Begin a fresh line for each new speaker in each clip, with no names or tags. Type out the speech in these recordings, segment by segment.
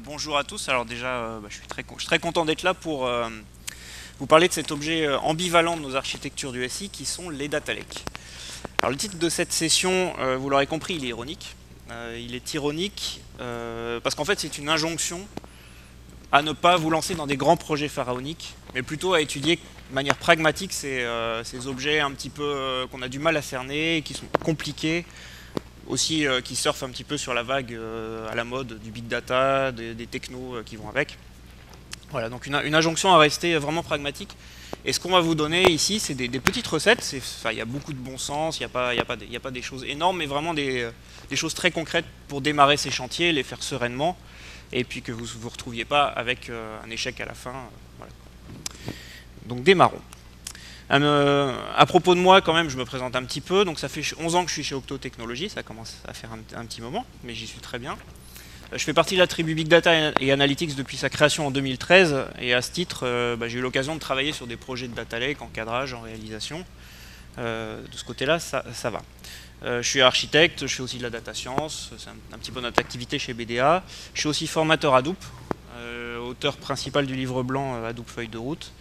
Bonjour à tous. Alors déjà, je suis très content d'être là pour vous parler de cet objet ambivalent de nos architectures du SI qui sont les data lakes. Alors le titre de cette session, vous l'aurez compris, il est ironique. Il est ironique parce qu'en fait c'est une injonction à ne pas vous lancer dans des grands projets pharaoniques, mais plutôt à étudier de manière pragmatique ces objets un petit peu qu'on a du mal à cerner, qui sont compliqués, aussi qui surfent un petit peu sur la vague à la mode du big data, des technos qui vont avec. Voilà, donc une injonction à rester vraiment pragmatique. Et ce qu'on va vous donner ici, c'est des petites recettes. Il y a beaucoup de bon sens, il n'y a pas des choses énormes, mais vraiment des choses très concrètes pour démarrer ces chantiers, les faire sereinement, et puis que vous ne vous retrouviez pas avec un échec à la fin. Voilà. Donc démarrons. À propos de moi, quand même, je me présente un petit peu. Donc ça fait 11 ans que je suis chez Octo Technologies, ça commence à faire un petit moment, mais j'y suis très bien. Je fais partie de la tribu Big Data et Analytics depuis sa création en 2013, et à ce titre, j'ai eu l'occasion de travailler sur des projets de data lake, en cadrage, en réalisation. De ce côté-là, ça va. Je suis architecte, je fais aussi de la data science, c'est un petit peu notre activité chez BDA. Je suis aussi formateur Hadoop, auteur principal du livre blanc Hadoop Feuille de route.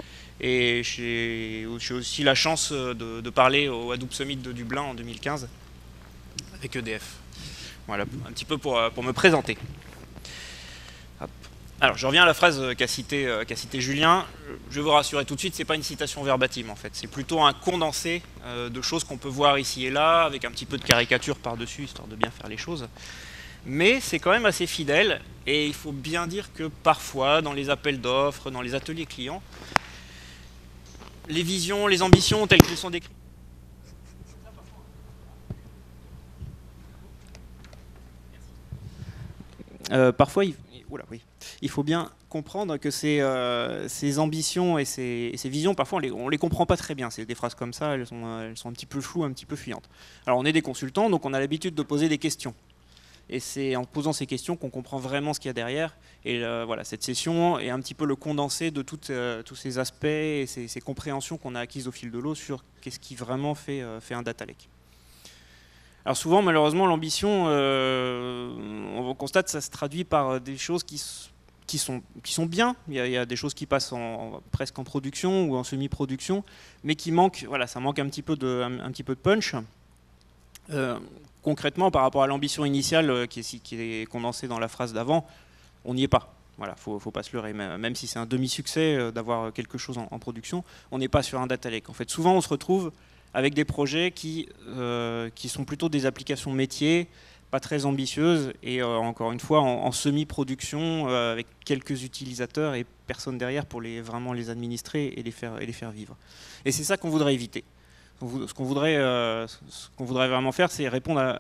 Et j'ai aussi la chance de parler au Hadoop Summit de Dublin en 2015 avec EDF. Voilà, un petit peu pour me présenter. Hop. Alors, je reviens à la phrase qu'a cité Julien. Je vais vous rassurer tout de suite, c'est pas une citation verbatim en fait. C'est plutôt un condensé de choses qu'on peut voir ici et là, avec un petit peu de caricature par-dessus, histoire de bien faire les choses. Mais c'est quand même assez fidèle, et il faut bien dire que parfois, dans les appels d'offres, dans les ateliers clients, les visions, les ambitions telles qu'elles sont décrites. Parfois, il faut bien comprendre que ces ambitions et ces visions, parfois on les comprend pas très bien. C'est des phrases comme ça, elles sont un petit peu floues, un petit peu fuyantes. Alors on est des consultants, donc on a l'habitude de poser des questions. Et c'est en posant ces questions qu'on comprend vraiment ce qu'il y a derrière. Et voilà, cette session est un petit peu le condensé de tous ces aspects et ces compréhensions qu'on a acquises au fil de l'eau sur qu'est-ce qui vraiment fait un data lake. Alors souvent, malheureusement, l'ambition, on constate, ça se traduit par des choses qui sont bien. Il y a des choses qui passent presque en production ou en semi-production, mais qui manquent. Voilà, ça manque un petit peu de punch. Concrètement, par rapport à l'ambition initiale qui est condensée dans la phrase d'avant, on n'y est pas. Voilà, faut pas se leurrer. Même si c'est un demi-succès d'avoir quelque chose en production, on n'est pas sur un data lake. En fait, souvent, on se retrouve avec des projets qui sont plutôt des applications métiers, pas très ambitieuses, et encore une fois, en semi-production, avec quelques utilisateurs et personne derrière pour vraiment les administrer et les faire vivre. Et c'est ça qu'on voudrait éviter. Ce qu'on voudrait vraiment faire, c'est répondre à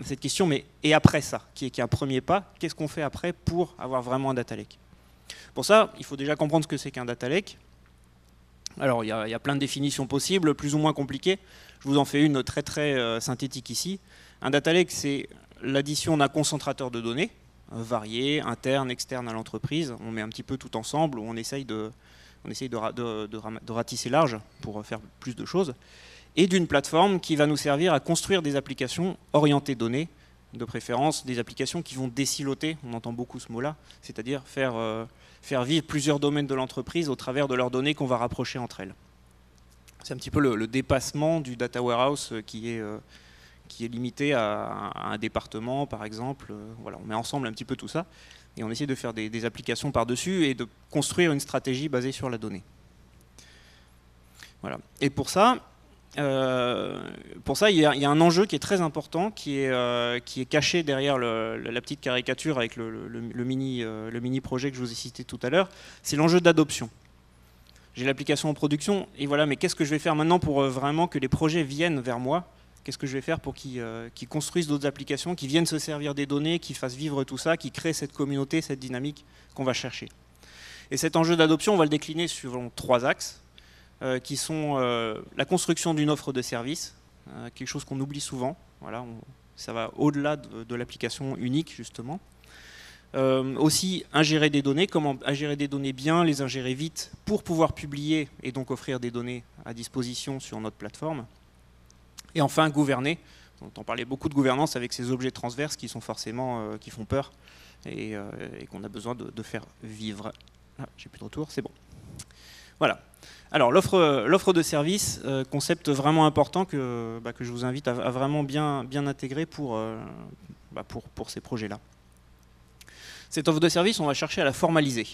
cette question, mais et après ça, qui est un premier pas, qu'est-ce qu'on fait après pour avoir vraiment un data lake? Pour ça, il faut déjà comprendre ce que c'est qu'un data lake. Alors, il y a plein de définitions possibles, plus ou moins compliquées. Je vous en fais une très synthétique ici. Un data lake, c'est l'addition d'un concentrateur de données, varié, interne, externe à l'entreprise. On met un petit peu tout ensemble, on essaye de ratisser large pour faire plus de choses. Et d'une plateforme qui va nous servir à construire des applications orientées données, de préférence des applications qui vont désiloter, on entend beaucoup ce mot-là, c'est-à-dire faire vivre plusieurs domaines de l'entreprise au travers de leurs données qu'on va rapprocher entre elles. C'est un petit peu le dépassement du data warehouse qui est limité à un département, par exemple. Voilà, on met ensemble un petit peu tout ça et on essaie de faire des applications par-dessus et de construire une stratégie basée sur la donnée. Voilà. Et pour ça, il y a un enjeu qui est très important, qui est caché derrière la petite caricature avec le mini projet que je vous ai cité tout à l'heure. C'est l'enjeu d'adoption. J'ai l'application en production, et voilà, mais qu'est-ce que je vais faire maintenant pour vraiment que les projets viennent vers moi? Qu'est-ce que je vais faire pour qu'ils construisent d'autres applications, qu'ils viennent se servir des données, qu'ils fassent vivre tout ça, qu'ils créent cette communauté, cette dynamique qu'on va chercher? Et cet enjeu d'adoption, on va le décliner selon 3 axes. Qui sont la construction d'une offre de service, quelque chose qu'on oublie souvent. Voilà, ça va au-delà de l'application unique, justement. Aussi, ingérer des données, comment ingérer des données bien, les ingérer vite pour pouvoir publier et donc offrir des données à disposition sur notre plateforme. Et enfin, gouverner, On entend parler beaucoup de gouvernance avec ces objets transverses qui sont forcément, qui font peur et qu'on a besoin de faire vivre. Ah, j'ai plus de retour, c'est bon. Voilà. Alors l'offre de service, concept vraiment important que je vous invite à vraiment bien intégrer pour ces projets-là. Cette offre de service, on va chercher à la formaliser.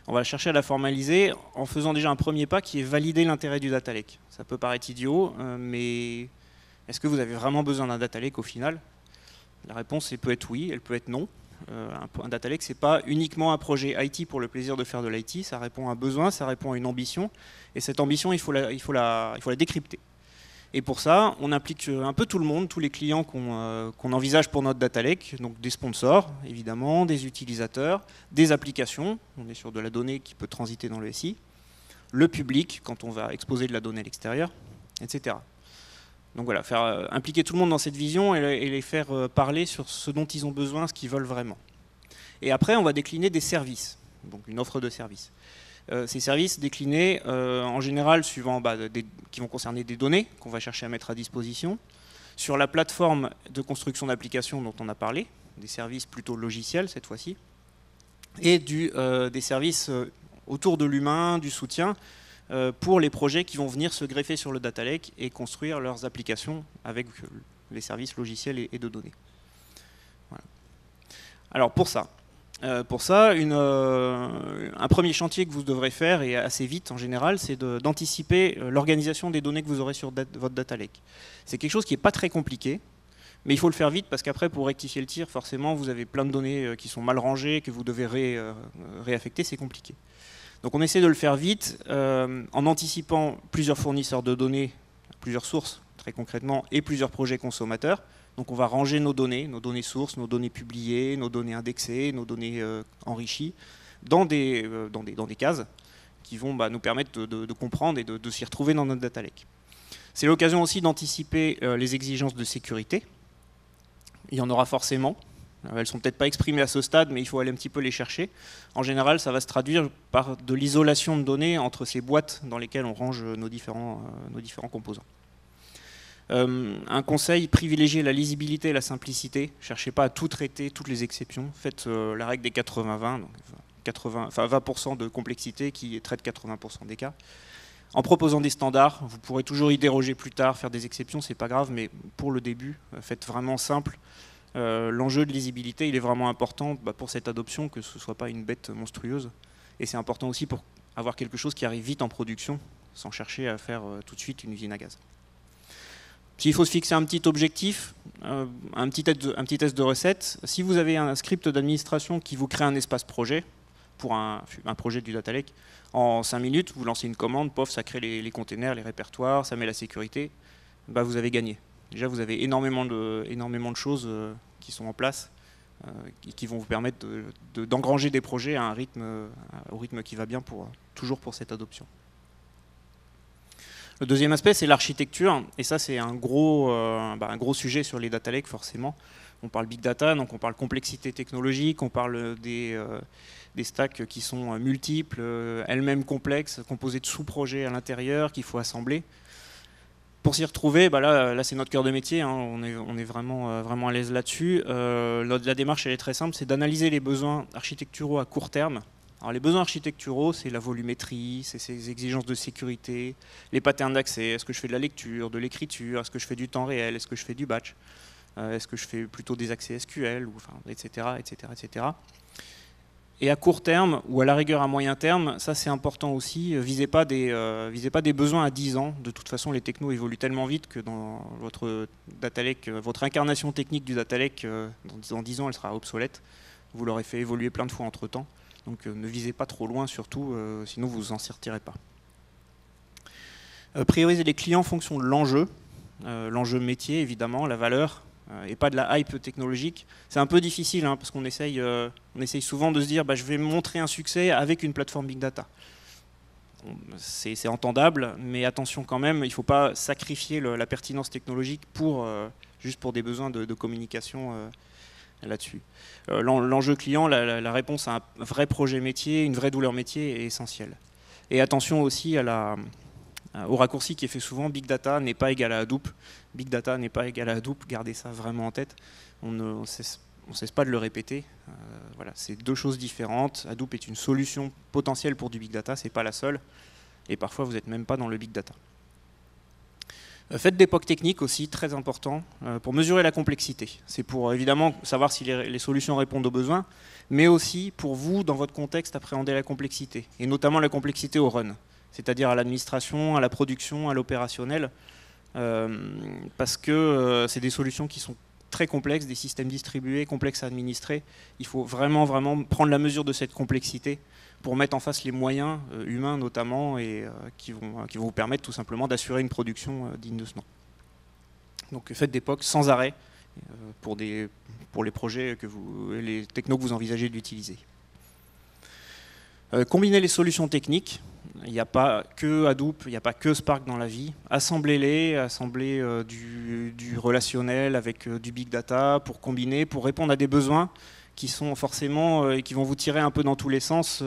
On va chercher à la formaliser en faisant déjà un premier pas qui est valider l'intérêt du data lake. Ça peut paraître idiot, mais est-ce que vous avez vraiment besoin d'un data lake au final? La réponse peut être oui, elle peut être non. Un data lake, ce n'est pas uniquement un projet IT pour le plaisir de faire de l'IT, ça répond à un besoin, ça répond à une ambition, et cette ambition, il faut la décrypter. Et pour ça, on implique un peu tout le monde, tous les clients qu'on envisage pour notre data lake, donc des sponsors, évidemment, des utilisateurs, des applications, on est sur de la donnée qui peut transiter dans le SI, le public, quand on va exposer de la donnée à l'extérieur, etc. Donc voilà, impliquer tout le monde dans cette vision et les faire parler sur ce dont ils ont besoin, ce qu'ils veulent vraiment. Et après, on va décliner des services, donc une offre de services. Ces services déclinés, en général, suivant, qui vont concerner des données qu'on va chercher à mettre à disposition, sur la plateforme de construction d'applications dont on a parlé, des services plutôt logiciels cette fois-ci, et des services autour de l'humain, du soutien, pour les projets qui vont venir se greffer sur le data lake et construire leurs applications avec les services logiciels et de données. Voilà. Alors pour ça, un premier chantier que vous devrez faire, et assez vite en général, c'est d'anticiper l'organisation des données que vous aurez sur votre data lake. C'est quelque chose qui n'est pas très compliqué, mais il faut le faire vite parce qu'après, pour rectifier le tir, forcément, vous avez plein de données qui sont mal rangées, que vous devez réaffecter, c'est compliqué. Donc on essaie de le faire vite en anticipant plusieurs fournisseurs de données, plusieurs sources très concrètement, et plusieurs projets consommateurs. Donc on va ranger nos données sources, nos données publiées, nos données indexées, nos données enrichies, dans des cases qui vont nous permettre de comprendre et de s'y retrouver dans notre data lake. C'est l'occasion aussi d'anticiper les exigences de sécurité. Il y en aura forcément. Elles ne sont peut-être pas exprimées à ce stade, mais il faut aller un petit peu les chercher. En général, ça va se traduire par de l'isolation de données entre ces boîtes dans lesquelles on range nos différents composants. Un conseil, privilégiez la lisibilité et la simplicité. Cherchez pas à tout traiter, toutes les exceptions. Faites la règle des 80-20, donc 20% de complexité qui traite 80% des cas. En proposant des standards, vous pourrez toujours y déroger plus tard, faire des exceptions, c'est pas grave, mais pour le début, faites vraiment simple. L'enjeu de lisibilité, il est vraiment important pour cette adoption, que ce ne soit pas une bête monstrueuse. Et c'est important aussi pour avoir quelque chose qui arrive vite en production, sans chercher à faire tout de suite une usine à gaz. S'il faut se fixer un petit objectif, un petit test de recette, si vous avez un script d'administration qui vous crée un espace projet, pour un projet du data lake, en 5 minutes, vous lancez une commande, pof, ça crée les containers, les répertoires, ça met la sécurité, vous avez gagné. Déjà, vous avez énormément de choses qui sont en place, qui vont vous permettre d'engranger des projets à au rythme qui va bien toujours pour cette adoption. Le deuxième aspect, c'est l'architecture, et ça c'est un gros sujet sur les data lakes forcément. On parle big data, donc on parle complexité technologique, on parle des stacks qui sont multiples, elles-mêmes complexes, composées de sous-projets à l'intérieur qu'il faut assembler. Pour s'y retrouver, là c'est notre cœur de métier, hein, on est vraiment à l'aise là-dessus. La démarche elle est très simple, c'est d'analyser les besoins architecturaux à court terme. Alors les besoins architecturaux, c'est la volumétrie, c'est ces exigences de sécurité, les patterns d'accès, est-ce que je fais de la lecture, de l'écriture, est-ce que je fais du temps réel, est-ce que je fais du batch, est-ce que je fais plutôt des accès SQL, etc., etc., etc. Et à court terme, ou à la rigueur à moyen terme, ça c'est important aussi, visez pas des besoins à 10 ans. De toute façon, les technos évoluent tellement vite que dans votre data lake, votre incarnation technique du data lake, dans 10 ans, elle sera obsolète. Vous l'aurez fait évoluer plein de fois entre-temps. Donc ne visez pas trop loin surtout, sinon vous en sortirez pas. Prioriser les clients en fonction de l'enjeu métier évidemment, la valeur, et pas de la hype technologique. C'est un peu difficile hein, parce qu'on essaye souvent de se dire je vais montrer un succès avec une plateforme big data. C'est entendable, mais attention quand même, il ne faut pas sacrifier la pertinence technologique juste pour des besoins de communication là-dessus. L'enjeu client, la réponse à un vrai projet métier, une vraie douleur métier est essentielle. Et attention aussi à au raccourci qui est fait souvent, Big Data n'est pas égal à Hadoop. Big Data n'est pas égal à Hadoop, gardez ça vraiment en tête. On ne cesse pas de le répéter. Voilà, c'est deux choses différentes. Hadoop est une solution potentielle pour du Big Data, c'est pas la seule. Et parfois, vous n'êtes même pas dans le Big Data. Faites des POC techniques aussi, très important, pour mesurer la complexité. C'est pour évidemment savoir si les solutions répondent aux besoins, mais aussi pour vous, dans votre contexte, appréhender la complexité, et notamment la complexité au run, c'est-à-dire à l'administration, à la production, à l'opérationnel, parce que c'est des solutions qui sont très complexes, des systèmes distribués, complexes à administrer. Il faut vraiment prendre la mesure de cette complexité pour mettre en face les moyens humains notamment et qui vont vous permettre tout simplement d'assurer une production digne de ce nom. Donc faites des POC sans arrêt pour les projets les technos que vous envisagez d'utiliser. Combinez les solutions techniques. Il n'y a pas que Hadoop, il n'y a pas que Spark dans la vie. Assemblez-les, assemblez du relationnel avec du big data pour combiner, pour répondre à des besoins qui sont forcément qui vont vous tirer un peu dans tous les sens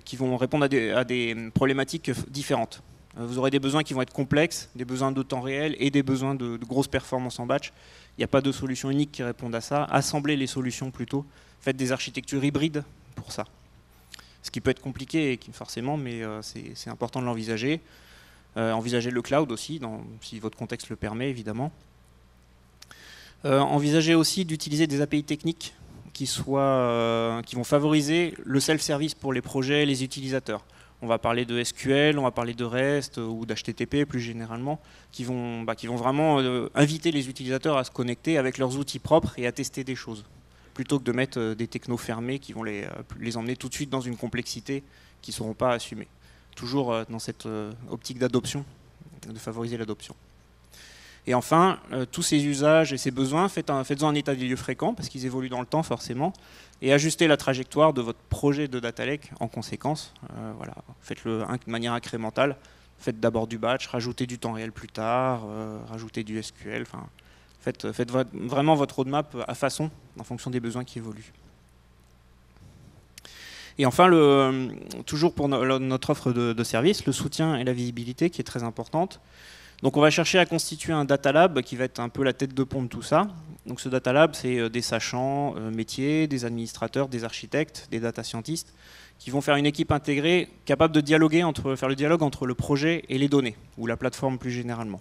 qui vont répondre à des problématiques différentes. Vous aurez des besoins qui vont être complexes, des besoins de temps réel et des besoins de grosses performances en batch. Il n'y a pas de solution unique qui réponde à ça. Assemblez les solutions plutôt. Faites des architectures hybrides pour ça. Ce qui peut être compliqué forcément, mais c'est important de l'envisager. Envisagez le cloud aussi, si votre contexte le permet évidemment. Envisagez aussi d'utiliser des API techniques qui vont favoriser le self-service pour les projets et les utilisateurs. On va parler de SQL, on va parler de REST ou d'HTTP plus généralement, qui vont vraiment inviter les utilisateurs à se connecter avec leurs outils propres et à tester des choses, plutôt que de mettre des technos fermés qui vont les emmener tout de suite dans une complexité qu'ils ne sauront pas assumer. Toujours dans cette optique d'adoption, de favoriser l'adoption. Et enfin, tous ces usages et ces besoins, faites-en un état des lieux fréquent, parce qu'ils évoluent dans le temps forcément, et ajustez la trajectoire de votre projet de data lake en conséquence. Voilà. Faites-le de manière incrémentale. Faites d'abord du batch, rajoutez du temps réel plus tard, rajoutez du SQL. Faites vraiment votre roadmap à façon, en fonction des besoins qui évoluent. Et enfin, toujours pour notre offre de service, le soutien et la visibilité qui est très importante. Donc on va chercher à constituer un data lab qui va être un peu la tête de pont de tout ça. Donc ce data lab, c'est des sachants métiers, des administrateurs, des architectes, des data scientists, qui vont faire une équipe intégrée capable de faire le dialogue entre le projet et les données, ou la plateforme plus généralement.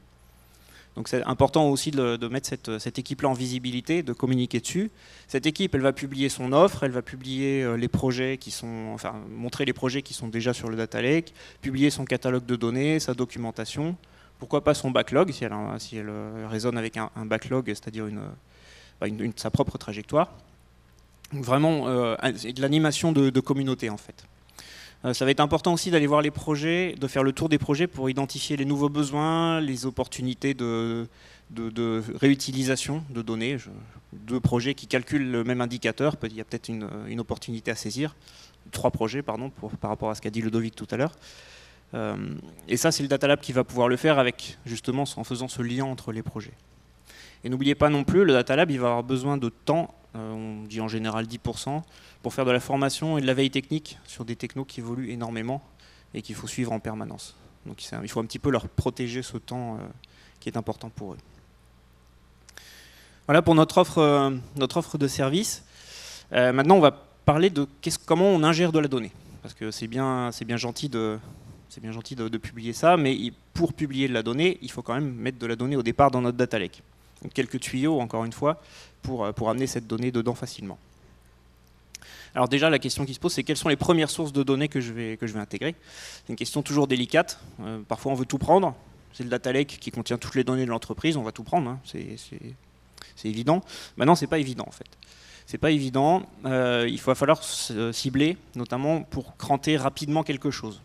Donc c'est important aussi de mettre cette équipe-là en visibilité, de communiquer dessus. Cette équipe, elle va publier son offre, elle va publier les projets montrer les projets qui sont déjà sur le data lake, publier son catalogue de données, sa documentation. Pourquoi pas son backlog, si elle résonne avec un backlog, c'est-à-dire sa propre trajectoire. Vraiment de l'animation de communauté en fait. Ça va être important aussi d'aller voir les projets, de faire le tour des projets pour identifier les nouveaux besoins, les opportunités de réutilisation de données. Deux projets qui calculent le même indicateur, il y a peut-être une opportunité à saisir. 3 projets, pardon, par rapport à ce qu'a dit Ludovic tout à l'heure. Et ça, c'est le Data Lab qui va pouvoir le faire justement en faisant ce lien entre les projets. Et n'oubliez pas non plus, le Data Lab, il va avoir besoin de temps, on dit en général 10%, pour faire de la formation et de la veille technique sur des technos qui évoluent énormément et qu'il faut suivre en permanence. Donc il faut un petit peu leur protéger ce temps qui est important pour eux. Voilà pour notre offre de service. Maintenant, on va parler de comment on ingère de la donnée. Parce que c'est bien gentil de publier ça, mais pour publier de la donnée, il faut quand même mettre de la donnée au départ dans notre data lake. Donc quelques tuyaux, encore une fois, pour amener cette donnée dedans facilement. Alors déjà, la question qui se pose, c'est quelles sont les premières sources de données que je vais intégrer. C'est une question toujours délicate. Parfois, on veut tout prendre. C'est le data lake qui contient toutes les données de l'entreprise, on va tout prendre, hein. C'est évident. Maintenant, c'est pas évident, en fait. C'est pas évident. Il va falloir cibler, notamment pour cranter rapidement quelque chose.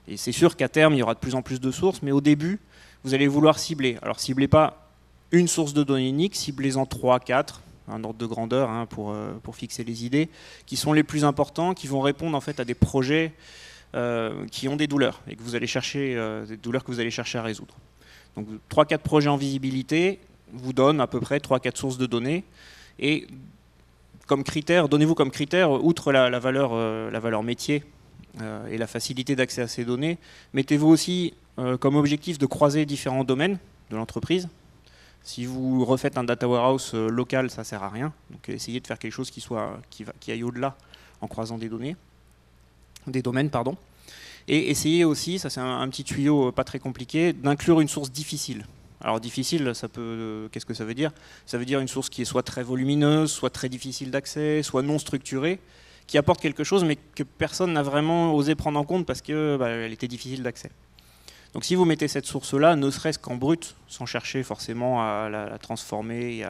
Et c'est sûr qu'à terme, il y aura de plus en plus de sources, mais au début, vous allez vouloir cibler. Alors, ciblez pas une source de données unique, ciblez-en 3, 4, un ordre de grandeur hein, pour fixer les idées, qui sont les plus importants, qui vont répondre en fait à des projets qui ont des douleurs, et que vous allez chercher, des douleurs que vous allez chercher à résoudre. Donc 3-4 projets en visibilité vous donnent à peu près 3-4 sources de données, et comme critère, donnez-vous comme critère, outre la valeur métier, et la facilité d'accès à ces données, mettez-vous aussi comme objectif de croiser différents domaines de l'entreprise. Si vous refaites un data warehouse local, ça ne sert à rien. Donc essayez de faire quelque chose qui aille au-delà en croisant des domaines. Et essayez aussi, ça c'est un petit tuyau pas très compliqué, d'inclure une source difficile. Alors difficile, qu'est-ce que ça veut dire? Ça veut dire une source qui est soit très volumineuse, soit très difficile d'accès, soit non structurée, qui apporte quelque chose mais que personne n'a vraiment osé prendre en compte parce qu'elle était difficile d'accès. Donc si vous mettez cette source-là, ne serait-ce qu'en brut, sans chercher forcément à la transformer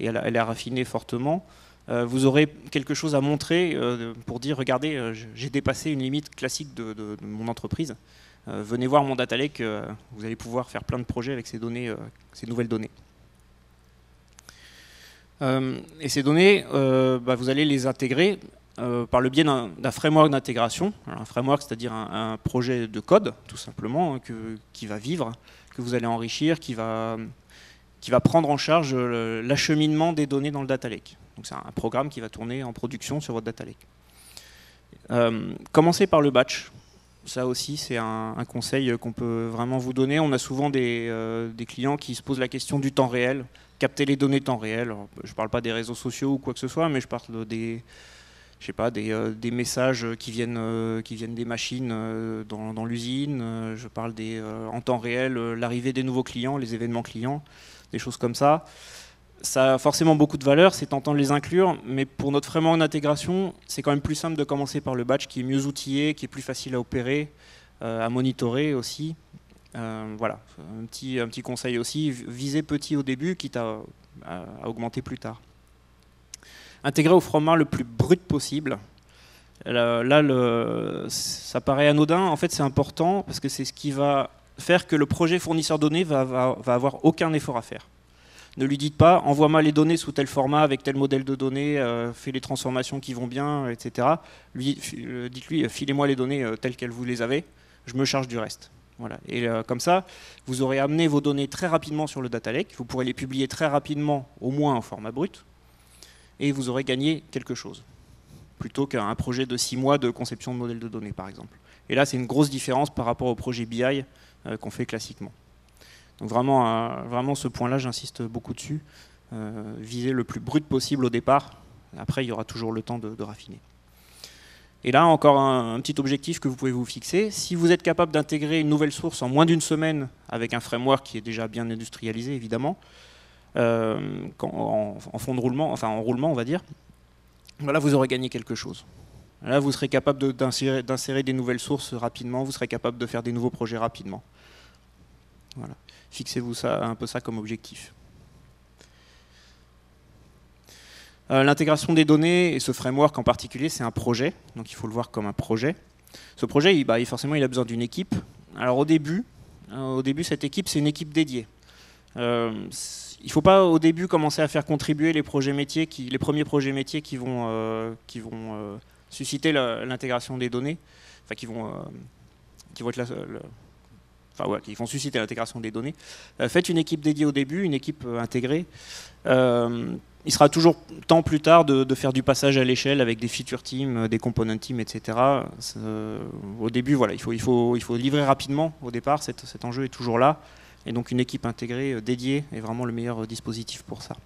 et à la raffiner fortement, vous aurez quelque chose à montrer pour dire, regardez, j'ai dépassé une limite classique de mon entreprise. Venez voir mon data lake, vous allez pouvoir faire plein de projets avec ces données, ces nouvelles données. Et ces données, vous allez les intégrer par le biais d'un framework d'intégration. Un framework, c'est-à-dire un projet de code, tout simplement, qui va vivre, que vous allez enrichir, qui va prendre en charge l'acheminement des données dans le data lake. Donc c'est un programme qui va tourner en production sur votre data lake. Commencez par le batch. Ça aussi, c'est un conseil qu'on peut vraiment vous donner. On a souvent des clients qui se posent la question du temps réel, capter les données temps réel. Alors, je ne parle pas des réseaux sociaux ou quoi que ce soit, mais je parle des messages qui viennent des machines dans l'usine. Je parle en temps réel, l'arrivée des nouveaux clients, les événements clients, des choses comme ça. Ça a forcément beaucoup de valeur, c'est tentant de les inclure, mais pour notre framework d'intégration, c'est quand même plus simple de commencer par le batch qui est mieux outillé, qui est plus facile à opérer, à monitorer aussi. Voilà, un petit conseil aussi, visez petit au début, quitte à augmenter plus tard. Intégrer au framework le plus brut possible. Là, ça paraît anodin, en fait c'est important parce que c'est ce qui va faire que le projet fournisseur données va avoir aucun effort à faire. Ne lui dites pas, envoie-moi les données sous tel format, avec tel modèle de données, fais les transformations qui vont bien, etc. Dites-lui, filez-moi les données telles qu'elles vous les avez, je me charge du reste. Voilà. Et comme ça, vous aurez amené vos données très rapidement sur le data lake, vous pourrez les publier très rapidement, au moins en format brut, et vous aurez gagné quelque chose, plutôt qu'un projet de 6 mois de conception de modèle de données, par exemple. Et là, c'est une grosse différence par rapport au projet BI qu'on fait classiquement. Donc vraiment ce point-là, j'insiste beaucoup dessus. Viser le plus brut possible au départ. Après, il y aura toujours le temps de raffiner. Et là, encore un petit objectif que vous pouvez vous fixer. Si vous êtes capable d'intégrer une nouvelle source en moins d'une semaine avec un framework qui est déjà bien industrialisé, évidemment, en fond de roulement, enfin en roulement, on va dire, voilà, vous aurez gagné quelque chose. Là, vous serez capable d'insérer des nouvelles sources rapidement, vous serez capable de faire des nouveaux projets rapidement. Voilà. Fixez-vous un peu ça comme objectif. L'intégration des données et ce framework en particulier, c'est un projet, donc il faut le voir comme un projet. Ce projet, forcément, il a besoin d'une équipe. Alors au début, cette équipe, c'est une équipe dédiée. Il ne faut pas au début commencer à faire contribuer les premiers projets métiers qui vont susciter l'intégration des données, enfin qui vont être qui vont susciter l'intégration des données. Faites une équipe dédiée au début, une équipe intégrée. Il sera toujours temps plus tard de faire du passage à l'échelle avec des feature teams, des component teams, etc. Au début, voilà, il faut livrer rapidement au départ, cet enjeu est toujours là. Et donc une équipe intégrée, dédiée, est vraiment le meilleur dispositif pour ça.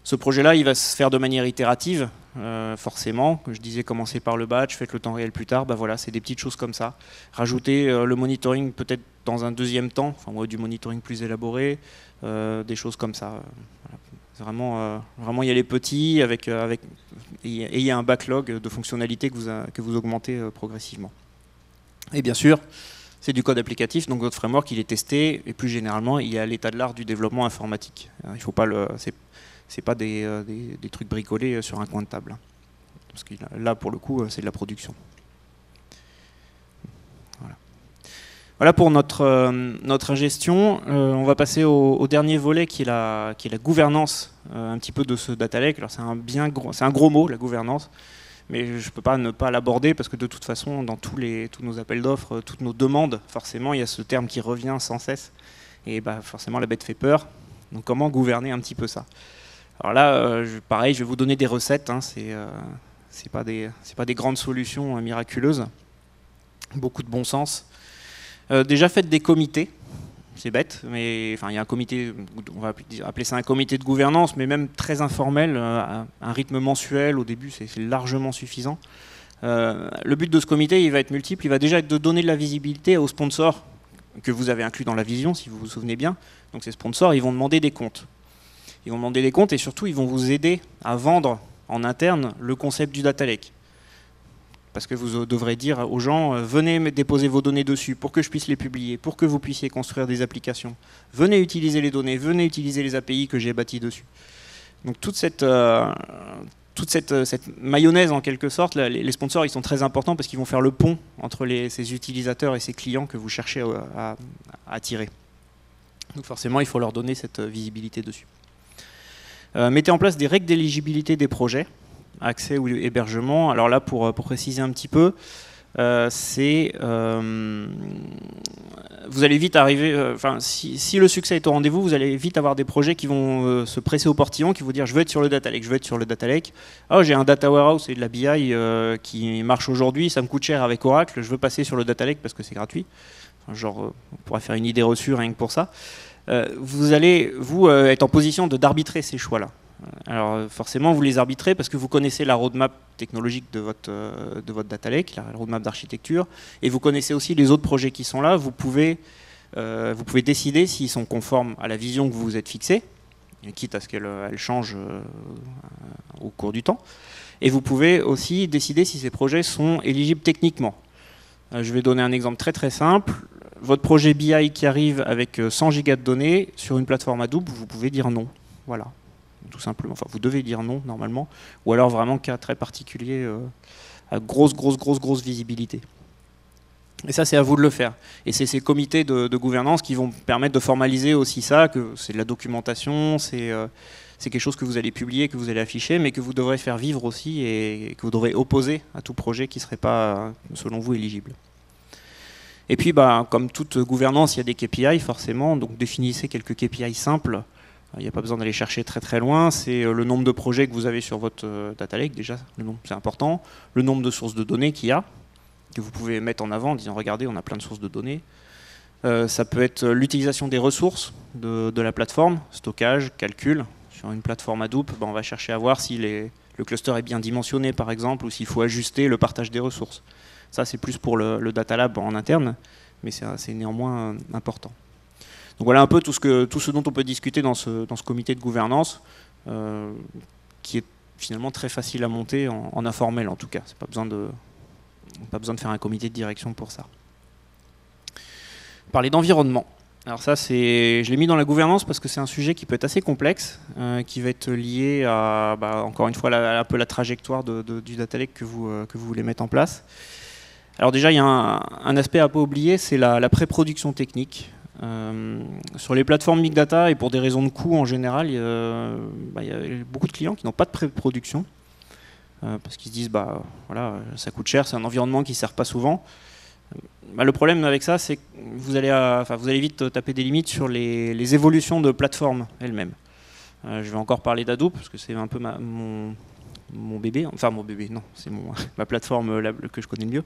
Ce projet-là, il va se faire de manière itérative, forcément. Je disais commencer par le batch, faites le temps réel plus tard. Voilà, c'est des petites choses comme ça. Rajoutez le monitoring peut-être dans un deuxième temps, du monitoring plus élaboré, des choses comme ça. Voilà. Vraiment y aller petit, ayez un backlog de fonctionnalités que vous augmentez progressivement. Et bien sûr, c'est du code applicatif, donc votre framework il est testé, et plus généralement, il est à l'état de l'art du développement informatique. Il faut pas c'est pas des trucs bricolés sur un coin de table. Parce que là, pour le coup, c'est de la production. Voilà pour notre ingestion. On va passer au dernier volet qui est la gouvernance un petit peu de ce data lake. Alors c'est un gros mot, la gouvernance, mais je ne peux pas ne pas l'aborder parce que de toute façon, dans tous nos appels d'offres, toutes nos demandes, forcément, il y a ce terme qui revient sans cesse. Et forcément, la bête fait peur. Donc comment gouverner un petit peu ça? Alors là, pareil, je vais vous donner des recettes. c'est pas des grandes solutions miraculeuses. Beaucoup de bon sens. Déjà faites des comités. C'est bête, mais enfin, il y a un comité, on va appeler ça un comité de gouvernance, mais même très informel, un rythme mensuel au début, c'est largement suffisant. Le but de ce comité, il va être multiple. Il va déjà être de donner de la visibilité aux sponsors que vous avez inclus dans la vision, si vous vous souvenez bien. Donc ces sponsors, ils vont demander des comptes. Ils vont demander des comptes et surtout, ils vont vous aider à vendre en interne le concept du data lake. Parce que vous devrez dire aux gens, venez déposer vos données dessus pour que je puisse les publier, pour que vous puissiez construire des applications. Venez utiliser les données, venez utiliser les API que j'ai bâties dessus. Donc toute cette mayonnaise en quelque sorte, les sponsors ils sont très importants parce qu'ils vont faire le pont entre ces utilisateurs et ces clients que vous cherchez à attirer. Donc forcément il faut leur donner cette visibilité dessus. Mettez en place des règles d'éligibilité des projets, accès ou hébergement. Alors là pour préciser un petit peu, vous allez vite arriver, si le succès est au rendez-vous, vous allez vite avoir des projets qui vont se presser au portillon, qui vont dire je veux être sur le data lake, je veux être sur le data lake. Ah, j'ai un data warehouse et de la BI qui marche aujourd'hui, ça me coûte cher avec Oracle, je veux passer sur le data lake parce que c'est gratuit. Enfin, genre, on pourrait faire une idée reçue rien que pour ça. Vous allez, être en position d'arbitrer ces choix-là. Alors forcément, vous les arbitrez parce que vous connaissez la roadmap technologique de votre data lake, la roadmap d'architecture, et vous connaissez aussi les autres projets qui sont là. Vous pouvez décider s'ils sont conformes à la vision que vous vous êtes fixée, quitte à ce qu'elle change au cours du temps. Et vous pouvez aussi décider si ces projets sont éligibles techniquement. Je vais donner un exemple très très simple. Votre projet BI qui arrive avec 100 gigas de données sur une plateforme Hadoop, vous pouvez dire non. Voilà. Tout simplement. Enfin, vous devez dire non normalement, ou alors vraiment cas très particulier, à grosse visibilité. Et ça, c'est à vous de le faire. Et c'est ces comités de gouvernance qui vont permettre de formaliser aussi ça, que c'est de la documentation, c'est quelque chose que vous allez publier, que vous allez afficher, mais que vous devrez faire vivre aussi et que vous devrez opposer à tout projet qui ne serait pas, selon vous, éligible. Et puis, comme toute gouvernance, il y a des KPI forcément, donc définissez quelques KPI simples. Il n'y a pas besoin d'aller chercher très très loin. C'est le nombre de projets que vous avez sur votre data lake, déjà, le nombre, c'est important. Le nombre de sources de données qu'il y a, que vous pouvez mettre en avant en disant regardez, on a plein de sources de données. Ça peut être l'utilisation des ressources de la plateforme, stockage, calcul. Sur une plateforme Hadoop, on va chercher à voir si le cluster est bien dimensionné par exemple, ou s'il faut ajuster le partage des ressources. Ça c'est plus pour le data lab en interne, mais c'est néanmoins important. Donc voilà un peu tout ce dont on peut discuter dans ce comité de gouvernance, qui est finalement très facile à monter en informel en tout cas. C'est pas besoin de faire un comité de direction pour ça. Parler d'environnement. Alors ça, je l'ai mis dans la gouvernance parce que c'est un sujet qui peut être assez complexe, qui va être lié à, encore une fois, un peu la trajectoire du data lake que vous voulez mettre en place. Alors déjà, il y a un aspect à ne pas oublier, c'est la pré-production technique. Sur les plateformes Big Data, et pour des raisons de coût en général, il y a beaucoup de clients qui n'ont pas de pré-production, parce qu'ils se disent, voilà, ça coûte cher, c'est un environnement qui ne sert pas souvent. Le problème avec ça, c'est que vous allez vite taper des limites sur les évolutions de plateforme elles-mêmes. Je vais encore parler d'Hadoop, parce que c'est un peu mon bébé, enfin mon bébé, non, c'est ma plateforme que je connais le mieux.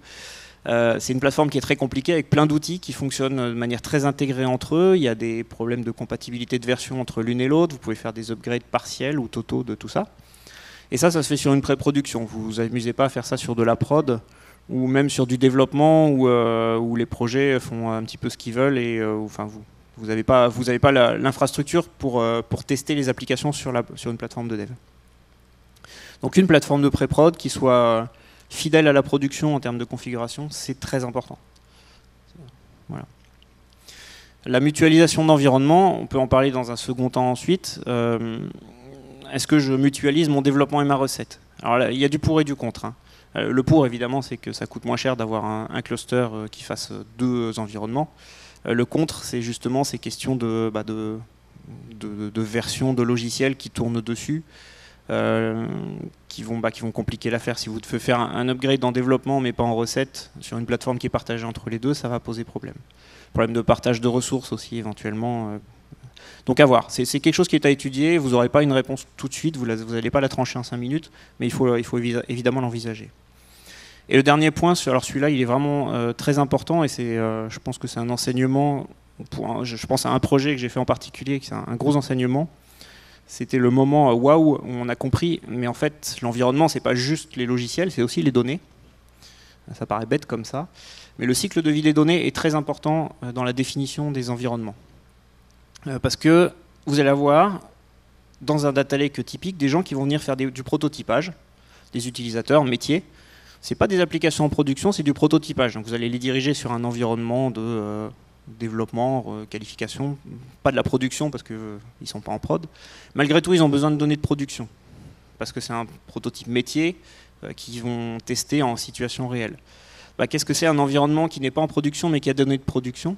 C'est une plateforme qui est très compliquée avec plein d'outils qui fonctionnent de manière très intégrée entre eux. Il y a des problèmes de compatibilité de version entre l'une et l'autre. Vous pouvez faire des upgrades partiels ou totaux de tout ça. Et ça se fait sur une pré-production. Vous vous amusez pas à faire ça sur de la prod ou même sur du développement où les projets font un petit peu ce qu'ils veulent et vous n'avez pas l'infrastructure pour tester les applications sur une plateforme de dev. Donc une plateforme de pré-prod qui soit fidèle à la production en termes de configuration, c'est très important. Voilà. La mutualisation d'environnement, on peut en parler dans un second temps ensuite. Est-ce que je mutualise mon développement et ma recette? Alors là, il y a du pour et du contre. Le pour, évidemment, c'est que ça coûte moins cher d'avoir un cluster qui fasse deux environnements. Le contre, c'est justement ces questions de version de logiciels qui tournent dessus. Qui vont compliquer l'affaire. Si vous devez faire un upgrade en développement mais pas en recette sur une plateforme qui est partagée entre les deux, ça va poser problème. Problème de partage de ressources aussi éventuellement. Donc à voir, c'est quelque chose qui est à étudier, vous n'aurez pas une réponse tout de suite, vous n'allez pas la trancher en 5 minutes, mais il faut évidemment l'envisager. Et le dernier point, alors celui-là il est vraiment très important, et je pense que c'est un enseignement, je pense à un projet que j'ai fait en particulier, qui est un gros enseignement. C'était le moment waouh où on a compris, mais en fait l'environnement c'est pas juste les logiciels, c'est aussi les données. Ça paraît bête comme ça, mais le cycle de vie des données est très important dans la définition des environnements. Parce que vous allez avoir, dans un data lake typique, des gens qui vont venir faire du prototypage, des utilisateurs, métiers. Ce n'est pas des applications en production, c'est du prototypage. Donc vous allez les diriger sur un environnement de développement, qualification, pas de la production parce qu'ils ne sont pas en prod. Malgré tout, ils ont besoin de données de production, parce que c'est un prototype métier qu'ils vont tester en situation réelle. Qu'est-ce que c'est un environnement qui n'est pas en production mais qui a des données de production?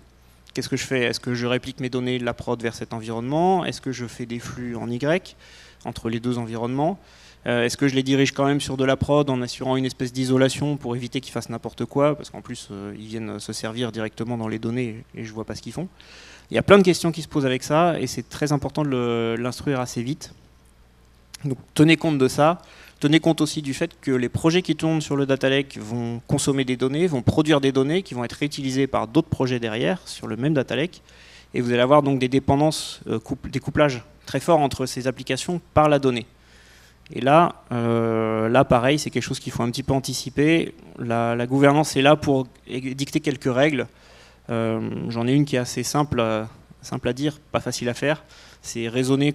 Qu'est-ce que je fais? Est-ce que je réplique mes données de la prod vers cet environnement? Est-ce que je fais des flux en Y entre les deux environnements? Est-ce que je les dirige quand même sur de la prod en assurant une espèce d'isolation pour éviter qu'ils fassent n'importe quoi? Parce qu'en plus, ils viennent se servir directement dans les données et je ne vois pas ce qu'ils font. Il y a plein de questions qui se posent avec ça et c'est très important de l'instruire assez vite. Donc tenez compte de ça. Tenez compte aussi du fait que les projets qui tournent sur le data lake vont consommer des données, vont produire des données qui vont être réutilisées par d'autres projets derrière sur le même data lake. Et vous allez avoir donc des dépendances, des couplages très forts entre ces applications par la donnée. Et là pareil, c'est quelque chose qu'il faut un petit peu anticiper. La gouvernance est là pour dicter quelques règles. J'en ai une qui est assez simple à dire, pas facile à faire. C'est raisonner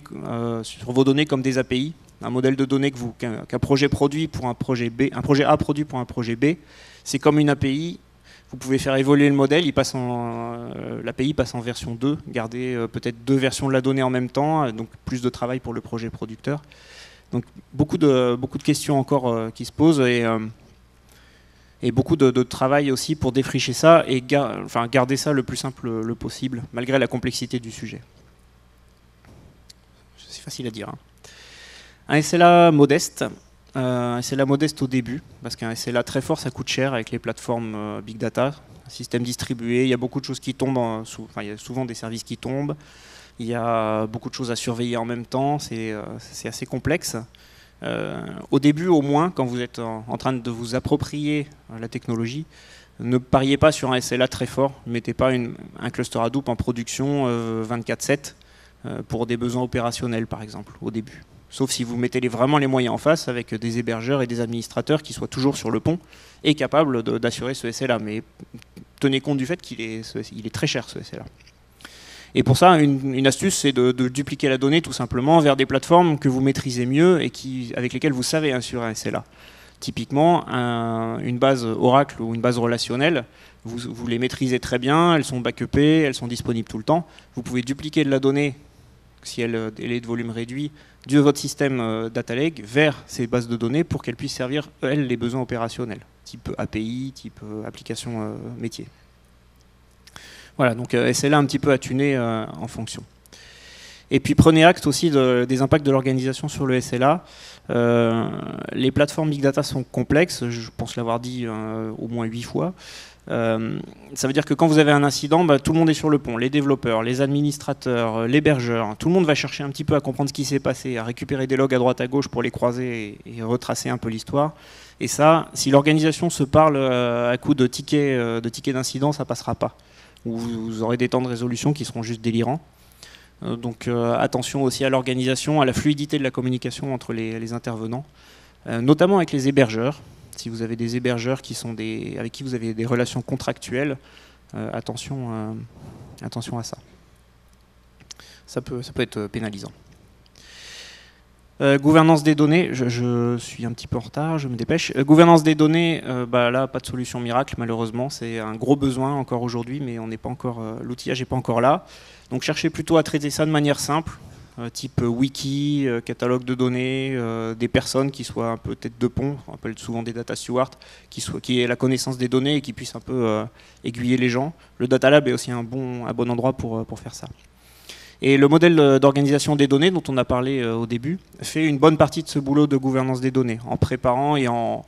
sur vos données comme des API. Un modèle de données qu'un projet produit pour un projet B, un projet A produit pour un projet B, c'est comme une API. Vous pouvez faire évoluer le modèle, l'API passe en version 2, garder peut-être 2 versions de la donnée en même temps, donc plus de travail pour le projet producteur. Donc beaucoup de questions encore qui se posent et beaucoup de travail aussi pour défricher ça et garder ça le plus simple possible, malgré la complexité du sujet. C'est facile à dire, hein. Un SLA modeste, au début, parce qu'un SLA très fort, ça coûte cher avec les plateformes Big Data, un système distribué, il y a beaucoup de choses qui tombent, il y a souvent des services qui tombent, il y a beaucoup de choses à surveiller en même temps, c'est assez complexe. Au début, au moins, quand vous êtes en train de vous approprier la technologie, ne pariez pas sur un SLA très fort, ne mettez pas un cluster Hadoop en production 24/7 pour des besoins opérationnels, par exemple, au début. Sauf si vous mettez vraiment les moyens en face avec des hébergeurs et des administrateurs qui soient toujours sur le pont et capables d'assurer ce SLA. Mais tenez compte du fait qu'il est très cher, ce SLA. Et pour ça, une astuce, c'est de dupliquer la donnée tout simplement vers des plateformes que vous maîtrisez mieux et avec lesquelles vous savez assurer un SLA. Typiquement, une base Oracle ou une base relationnelle, vous les maîtrisez très bien, elles sont backupées, elles sont disponibles tout le temps. Vous pouvez dupliquer de la donnée, si elle est de volume réduit, de votre système data lake vers ces bases de données pour qu'elles puissent servir, elles, les besoins opérationnels, type API, type application métier. Voilà, donc SLA un petit peu à tuner en fonction. Et puis prenez acte aussi des impacts de l'organisation sur le SLA. Les plateformes Big Data sont complexes, je pense l'avoir dit au moins 8 fois. Ça veut dire que quand vous avez un incident, tout le monde est sur le pont, les développeurs, les administrateurs, l'hébergeur, tout le monde va chercher un petit peu à comprendre ce qui s'est passé, à récupérer des logs à droite à gauche pour les croiser et retracer un peu l'histoire. Et ça, si l'organisation se parle à coup de tickets d'incident, ça passera pas. Ou vous aurez des temps de résolution qui seront juste délirants. Donc attention aussi à l'organisation, à la fluidité de la communication entre les intervenants, notamment avec les hébergeurs. Si vous avez des hébergeurs avec qui vous avez des relations contractuelles, attention à ça. Ça peut être pénalisant. Gouvernance des données, je suis un petit peu en retard, je me dépêche. Gouvernance des données, là, pas de solution miracle, malheureusement. C'est un gros besoin encore aujourd'hui, mais on n'est pas encore, l'outillage n'est pas encore là. Donc cherchez plutôt à traiter ça de manière simple, type wiki, catalogue de données, des personnes qui soient un peu tête de pont, on appelle souvent des data stewards, qui aient la connaissance des données et qui puissent un peu aiguiller les gens. Le Data Lab est aussi un bon endroit pour faire ça. Et le modèle d'organisation des données dont on a parlé au début fait une bonne partie de ce boulot de gouvernance des données, en préparant et en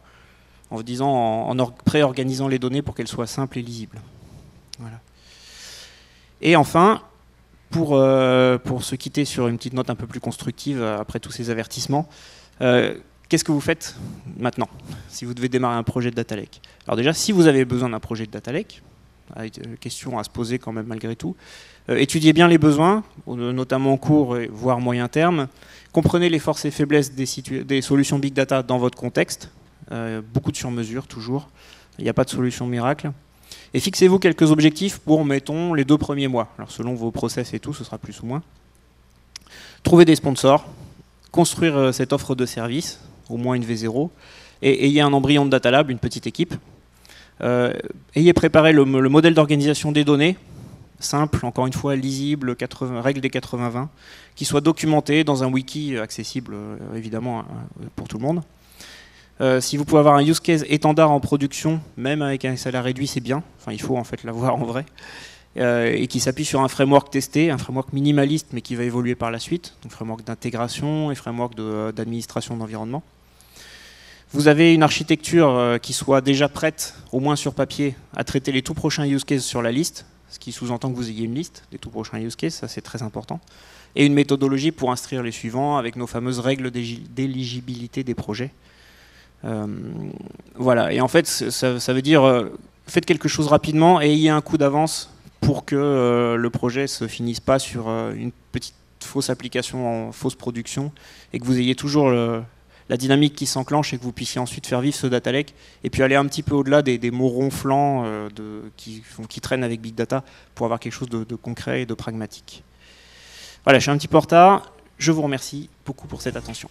pré-organisant les données pour qu'elles soient simples et lisibles. Voilà. Et enfin, pour se quitter sur une petite note un peu plus constructive après tous ces avertissements, qu'est-ce que vous faites maintenant si vous devez démarrer un projet de data lake? Alors déjà, si vous avez besoin d'un projet de data lake, question à se poser quand même malgré tout, étudiez bien les besoins, notamment en court voire moyen terme, comprenez les forces et faiblesses des solutions big data dans votre contexte, beaucoup de sur-mesure toujours, il n'y a pas de solution miracle. Et fixez-vous quelques objectifs pour, mettons, les 2 premiers mois. Alors selon vos process et tout, ce sera plus ou moins. Trouvez des sponsors, construire cette offre de service, au moins une V0, et ayez un embryon de Data Lab, une petite équipe. Ayez préparé le modèle d'organisation des données, simple, encore une fois, lisible, règle des 80-20, qui soit documenté dans un wiki accessible, évidemment, pour tout le monde. Si vous pouvez avoir un use case étendard en production, même avec un salaire réduit, c'est bien. Enfin, il faut en fait l'avoir en vrai. Et qui s'appuie sur un framework testé, un framework minimaliste, mais qui va évoluer par la suite. Donc, framework d'intégration et framework d'administration d'environnement. Vous avez une architecture qui soit déjà prête, au moins sur papier, à traiter les tout prochains use cases sur la liste, ce qui sous-entend que vous ayez une liste des tout prochains use cases, ça c'est très important. Et une méthodologie pour instruire les suivants avec nos fameuses règles d'éligibilité des projets. Voilà, et en fait ça veut dire faites quelque chose rapidement et ayez un coup d'avance pour que le projet ne se finisse pas sur une petite fausse application en fausse production et que vous ayez toujours la dynamique qui s'enclenche et que vous puissiez ensuite faire vivre ce data lake et puis aller un petit peu au-delà des mots ronflants qui traînent avec Big Data pour avoir quelque chose de concret et de pragmatique. Voilà, je suis un petit peu en retard, je vous remercie beaucoup pour cette attention.